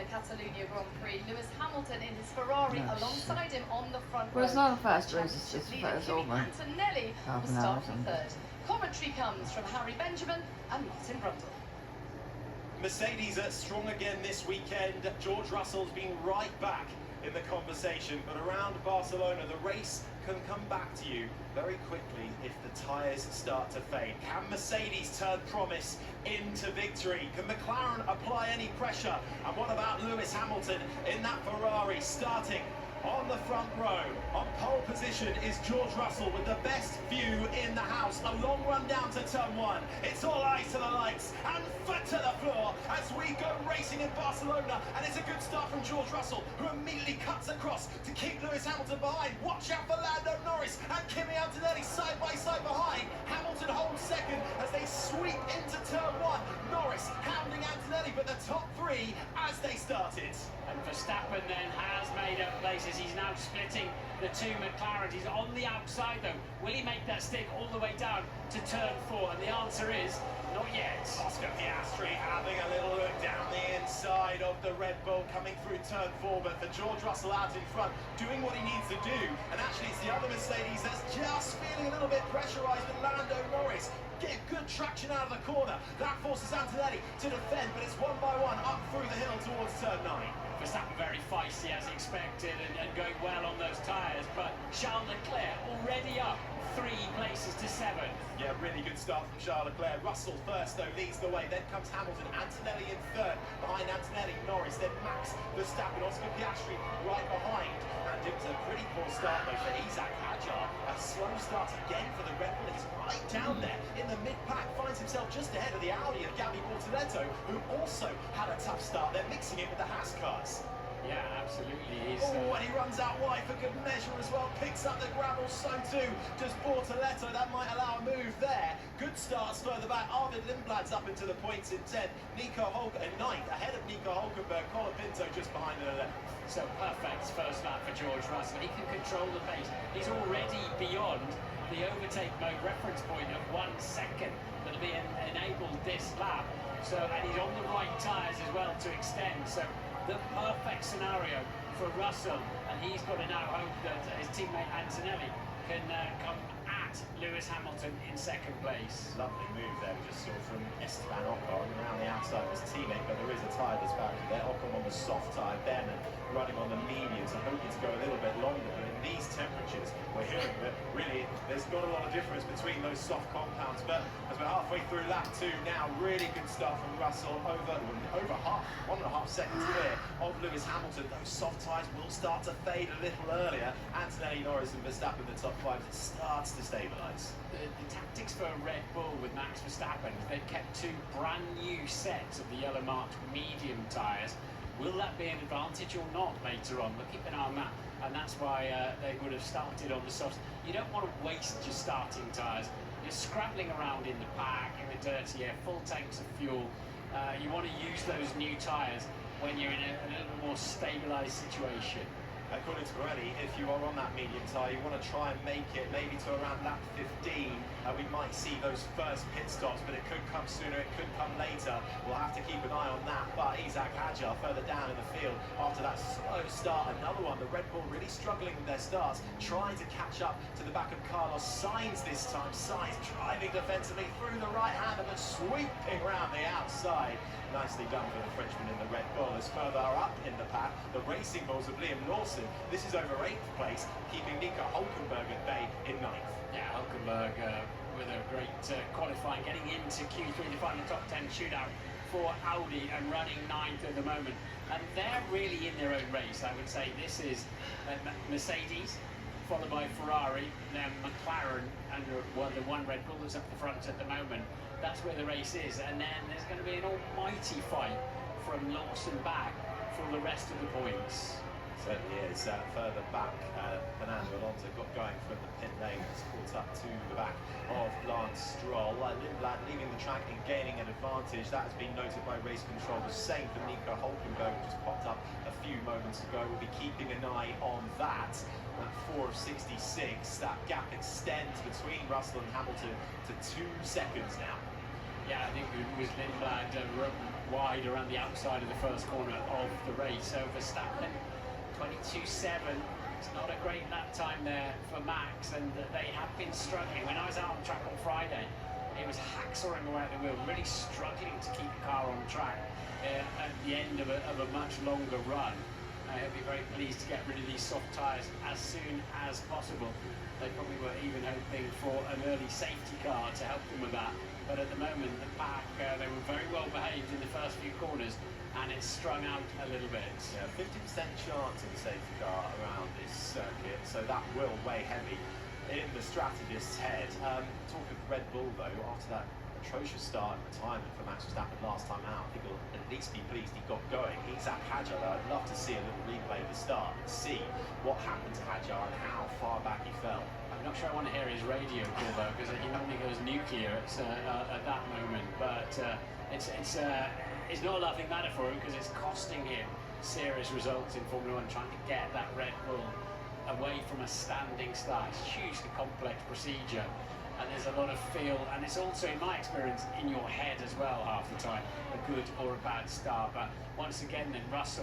Catalonia Grand Prix. Lewis Hamilton in his Ferrari alongside him on the front row. Well, it's not the first race, it's just the first over. Antonelli will start from third. Commentary comes from Harry Benjamin and Martin Brundle. Mercedes are strong again this weekend. George Russell's been right back in the conversation, but around Barcelona, the race can come back to you very quickly if the tyres start to fade. Can Mercedes turn promise into victory? Can McLaren apply any pressure? And what about Lewis Hamilton in that Ferrari starting on the front row? On pole position is George Russell with the best view in the house. A long run down to turn one. It's all eyes to the lights and foot to the floor as we go racing in Barcelona. And it's a good start from George Russell, who immediately cuts across to keep Lewis Hamilton behind. Watch out for Lando Norris and Kimi Antonelli side by side behind. Hamilton holds second as they sweep into turn one. Norris hounding Antonelli, but the top three as they started. And Verstappen then has made up places. He's now splitting the two McLarens. He's on the outside though. Will he make that stick all the way down to turn four? And the answer is not yet. Oscar Piastri having a little look down the inside of the Red Bull coming through turn four, but for George Russell out in front, doing what he needs to do. And actually it's the other Mercedes that's just feeling a little bit pressurised with Lando Norris. Get good traction out of the corner. That forces Antonelli to defend, but it's one by one up through the hill towards turn 9. Verstappen very feisty as expected and going well on those tyres, but Charles Leclerc already up 3 places to 7th. Yeah, really good start from Charles Leclerc. Russell first though leads the way, then comes Hamilton, Antonelli in third, behind Antonelli, Norris, then Max Verstappen, Oscar Piastri right behind. And it was a pretty poor start though for Isaac Hadjar. A slow start again for the Red Bull. He's right down there in the mid-pack, finds himself just ahead of the Audi of Gabi Bortoleto, who also had a tough start. They're mixing it with the Haas cars. Yeah, absolutely. Oh, and he runs out wide for good measure as well. Picks up the gravel, so too does Bortoleto. That might allow a move there. Good starts further back. Arvid Lindblad's up into the points in 10th. Nico Hulkenberg in 9th, ahead of Nico Hulkenberg. Colapinto just behind in 11th. So perfect first lap for George Russell. He can control the pace. He's already beyond the overtake mode reference point of 1 second that'll be enabled this lap. So, and he's on the right tyres as well to extend. So the perfect scenario for Russell, and he's got to now hope that his teammate Antonelli can come at Lewis Hamilton in 2nd place. Lovely move there we just saw from Esteban Ocon around the outside of his teammate, but there is a tyre that's back there. Ocon on the soft tyre, Ben running on the mediums and hoping to go a little bit longer, but in these temperatures we're hearing that really there's not a lot of difference between those soft compounds. But as we're halfway through lap 2 now, really good start from Russell, over half, 1.5 seconds clear of Lewis Hamilton. Those soft tyres will start to fade a little earlier. Antonelli, Norris and Verstappen the top 5, it starts to stabilise. The tactics for Red Bull with Max Verstappen, they've kept 2 brand new sets of the yellow marked medium tyres. Will that be an advantage or not later on? We'll keep an eye on that, and that's why they would have started on the softs. You don't want to waste your starting tyres. You're scrabbling around in the pack, in the dirty air, full tanks of fuel. You want to use those new tyres when you're in a little bit more stabilised situation. According to Pirelli, if you are on that medium tyre, you want to try and make it maybe to around lap 15. We might see those first pit stops, but it could come sooner, it could come later. We'll have to keep an eye on that. But Isaac Hadjar further down in the field after that slow start. Another one, the Red Bull really struggling with their starts, trying to catch up to the back of Carlos Sainz this time. Sainz driving defensively through the right hand and then sweeping round the outside. Nicely done for the Frenchman in the Red Bull. As further up in the pack, the Racing Bulls of Liam Lawson. This is over 8th place, keeping Nico Hulkenberg at bay in 9th. Yeah, Hulkenberg with a great qualifying, getting into Q3 to find the top 10 shootout for Audi and running 9th at the moment. And they're really in their own race, I would say. This is Mercedes, followed by Ferrari, then McLaren, and the one Red Bull that's up the front at the moment. That's where the race is, and then there's going to be an almighty fight from Lawson back for the rest of the points. Certainly is. Further back, Fernando Alonso got going from the pit lane, was caught up to the back of Lance Stroll. Lindblad leaving the track and gaining an advantage. That has been noted by race control. The same for Nico Hulkenberg, who just popped up a few moments ago. We'll be keeping an eye on that. At 4 of 66, that gap extends between Russell and Hamilton to 2 seconds now. Yeah, I think it was Lindblad wide around the outside of the first corner of the race. So Verstappen, 22.7. It's not a great lap time there for Max, and they have been struggling. When I was out on track on Friday, it was hacksawing away at the wheel, really struggling to keep the car on track at the end of a much longer run. He'll be very pleased to get rid of these soft tyres as soon as possible. They probably were even hoping for an early safety car to help them with that. But at the moment, the pack, they were very well behaved in the first few corners, and it's strung out a little bit. Yeah, 50% chance of a safety car around this circuit, so that will weigh heavy in the strategist's head. Talking of Red Bull, though, after that atrocious start and retirement for Max Verstappen last time out, I think he'll at least be pleased he got going. He's at Hadjar. I'd love to see a little replay of the start and see what happened to Hadjar and how far back he fell. I'm not sure I want to hear his radio call though, because he normally goes nuclear at that moment. But it's not a laughing matter for him, because it's costing him serious results in Formula One, trying to get that Red Bull away from a standing start. It's a hugely complex procedure, and there's a lot of feel, and it's also, in my experience, in your head as well half the time, a good or a bad start. But once again then Russell